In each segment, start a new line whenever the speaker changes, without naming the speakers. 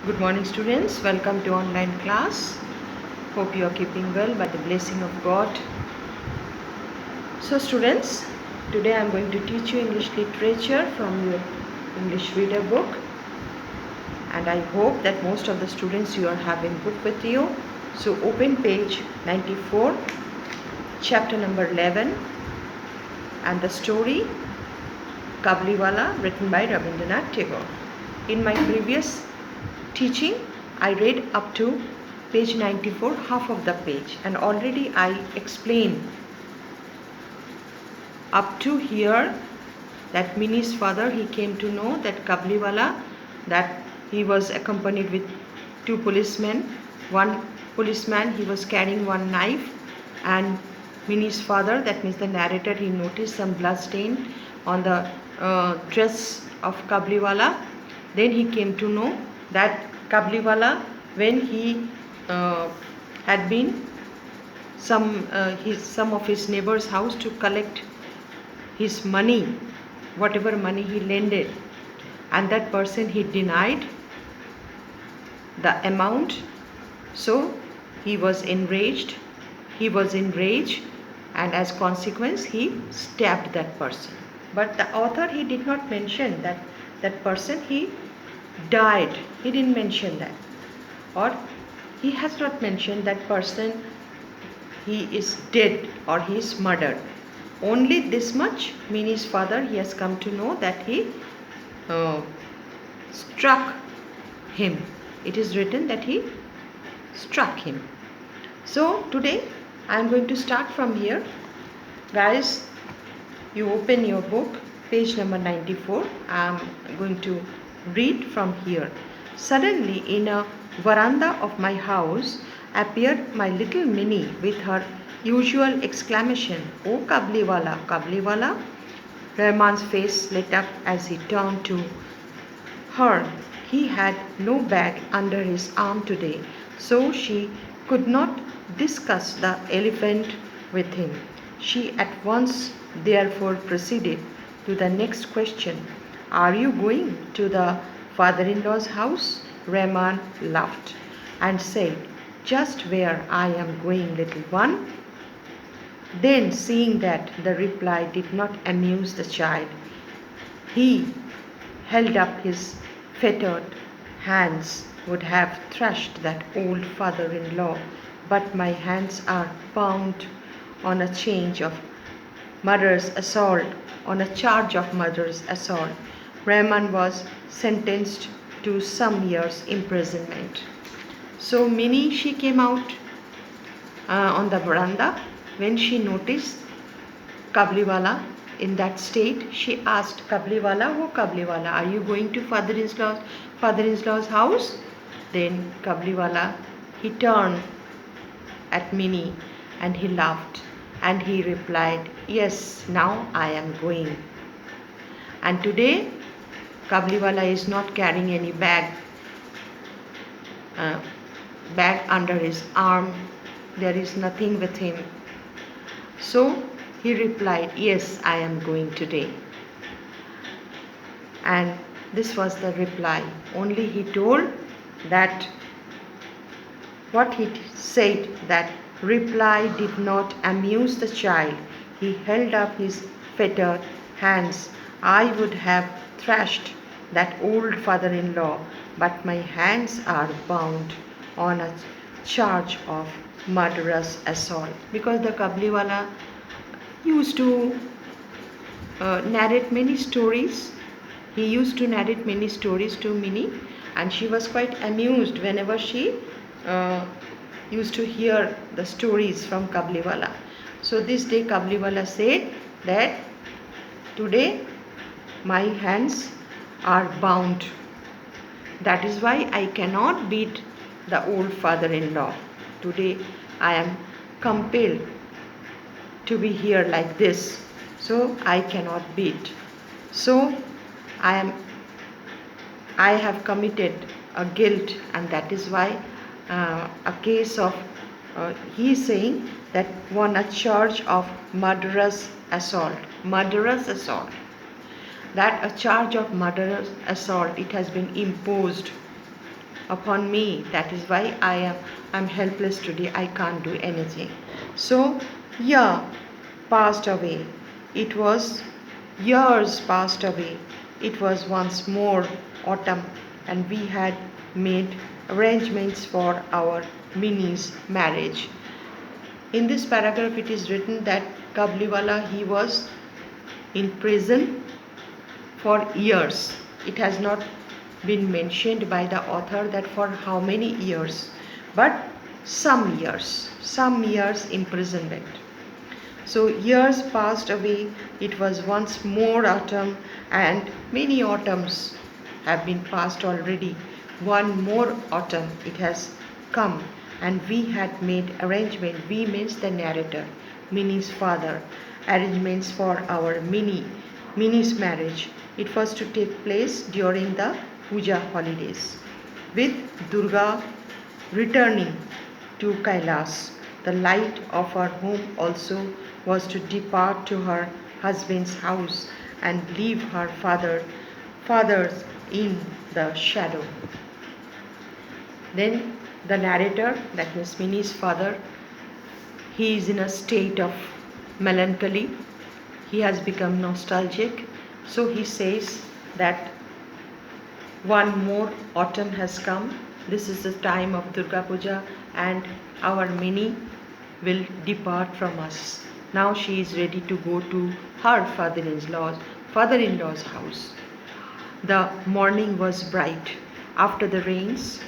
Good morning, students. Welcome to online class. Hope you are keeping well by the blessing of God. So, students, today I am going to teach you English literature from your English reader book, and I hope that most of the students you are having book with you. So, open page 94, chapter number 11, and the story Kabliwala, written by Rabindranath Tagore. In my previous teaching, I read up to page 94, half of the page, and already I explained up to here that Minnie's father, he came to know that Kabliwala, that he was accompanied with two policemen. One policeman, he was carrying one knife, and Minnie's father, that means the narrator, he noticed some blood stain on the dress of Kabliwala. Then he came to know that Kabliwala, when he had been some of his neighbor's house to collect his money, whatever money he lended, and that person he denied the amount. So he was enraged, and as consequence he stabbed that person. But the author, he did not mention that that person he died. He didn't mention that, or he has not mentioned that person he is dead or he is murdered. Only this much, Minnie's father, he has come to know that he struck him. It is written that he struck him. So today I am going to start from here. Guys, you open your book, page number 94. I am going to read from here. Suddenly, in a veranda of my house appeared my little Minnie with her usual exclamation, "Oh, Kabliwala, Kabliwala!" Rahman's face lit up as he turned to her. He had no bag under his arm today, so she could not discuss the elephant with him. She at once therefore proceeded to the next question. "Are you going to the father-in-law's house?" Rahman laughed and said, "Just where I am going, little one." Then, seeing that the reply did not amuse the child, he held up his fettered hands. "Would have thrashed that old father-in-law, but my hands are bound on a charge of murderous assault. Rahman was sentenced to some years' imprisonment. So Minnie, she came out on the veranda. When she noticed Kabliwala in that state, she asked Kabliwala, "Oh Kabliwala, are you going to father-in-law's house?" Then Kabliwala, he turned at Minnie and he laughed and he replied, "Yes, now I am going." And today Kabliwala is not carrying any bag under his arm. There is nothing with him. So he replied, "Yes, I am going today." And this was the reply. Only he told that what he said, that reply did not amuse the child. He held up his fettered hands. "I would have thrashed that old father-in-law, but my hands are bound on a charge of murderous assault." Because the Kabliwala used to narrate many stories. He used to narrate many stories to Minnie, and she was quite amused whenever she used to hear the stories from Kabliwala. So this day Kabliwala said that today my hands are bound. That is why I cannot beat the old father-in-law. Today I am compelled to be here like this. So I cannot beat. So I have committed a guilt, and that is why a case of he is saying that won a charge of murderous assault. That a charge of murderous assault, it has been imposed upon me. That is why I'm helpless today. I can't do anything. So, yeah, passed away. It was years passed away. It was once more autumn, and we had made arrangements for our Minnie's marriage. In this paragraph, it is written that Kabliwala, he was in prison for years. It has not been mentioned by the author that for how many years, but some years imprisonment. So years passed away, it was once more autumn, and many autumns have been passed already. One more autumn it has come, and we had made arrangement. We means the narrator, Minnie's father, arrangements for our Minnie's marriage. It was to take place during the Puja holidays, with Durga returning to Kailas. The light of her home also was to depart to her husband's house and leave her fathers in the shadow. Then the narrator, that means Minnie's father, he is in a state of melancholy. He has become nostalgic. So he says that one more autumn has come. This is the time of Durga Puja, and our Minnie will depart from us. Now she is ready to go to her father-in-law's house. The morning was bright. After the rains,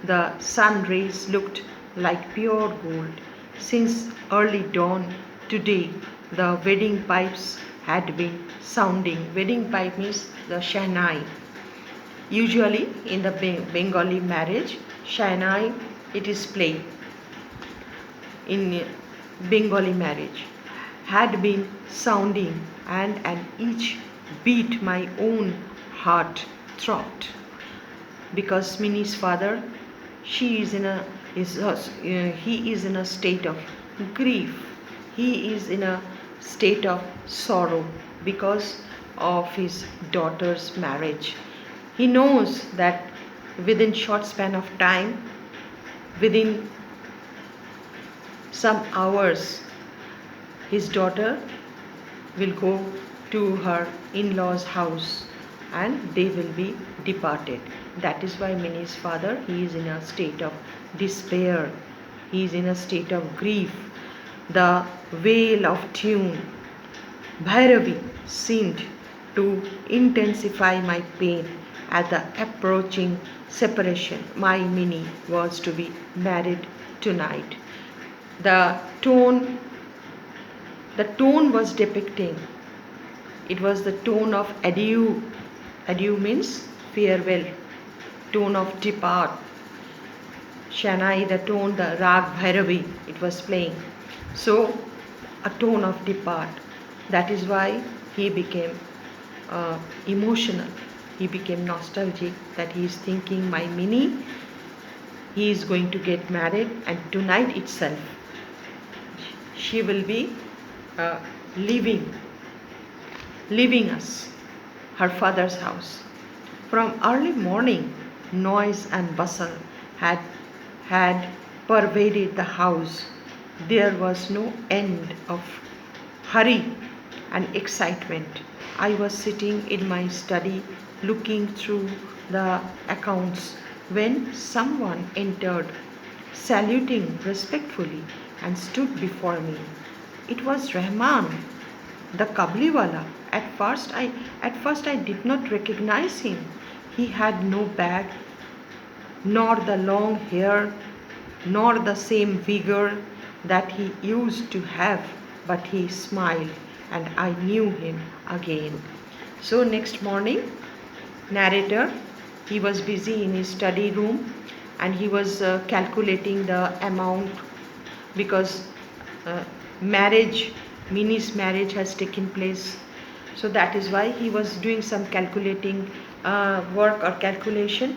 the sun rays looked like pure gold. Since early dawn today, the wedding pipes had been sounding. Wedding pipe means the shahnai. Usually in the Bengali marriage, shahnai it is played in Bengali marriage, had been sounding, and each beat my own heart throbbed. Because Minnie's father, he is in a state of grief. He is in a state of sorrow because of his daughter's marriage. He knows that within short span of time, within some hours, his daughter will go to her in-laws' house and they will be departed. That is why Minnie's father, he is in a state of despair. He is in a state of grief. The wail of tune, Bhairavi, seemed to intensify my pain at the approaching separation. My Minnie was to be married tonight. The tone was depicting. It was the tone of adieu. Adieu means farewell. Tone of depart. Shanai, the tone, the rag Bhairavi, it was playing. So, a tone of depart. That is why he became emotional. He became nostalgic, that he is thinking, my Minnie, he is going to get married, and tonight itself she will be leaving us, her father's house. From early morning, noise and bustle had pervaded the house. There was no end of hurry and excitement. I was sitting in my study looking through the accounts when someone entered, saluting respectfully, and stood before me. It was Rahman, the Kabliwala. At first I did not recognize him. He had no bag, nor the long hair, nor the same vigor that he used to have, but he smiled, and I knew him again. So next morning, narrator, he was busy in his study room, and he was calculating the amount, because Minnie's marriage has taken place. So that is why he was doing some calculating work or calculation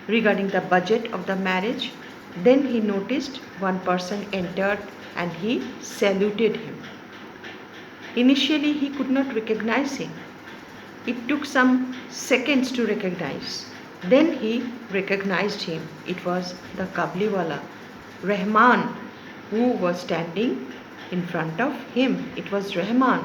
regarding the budget of the marriage. Then he noticed one person entered and he saluted him. Initially he could not recognize him. It took some seconds to recognize. Then he recognized him. It was the Kabliwala, Rahman, who was standing in front of him. It was Rahman.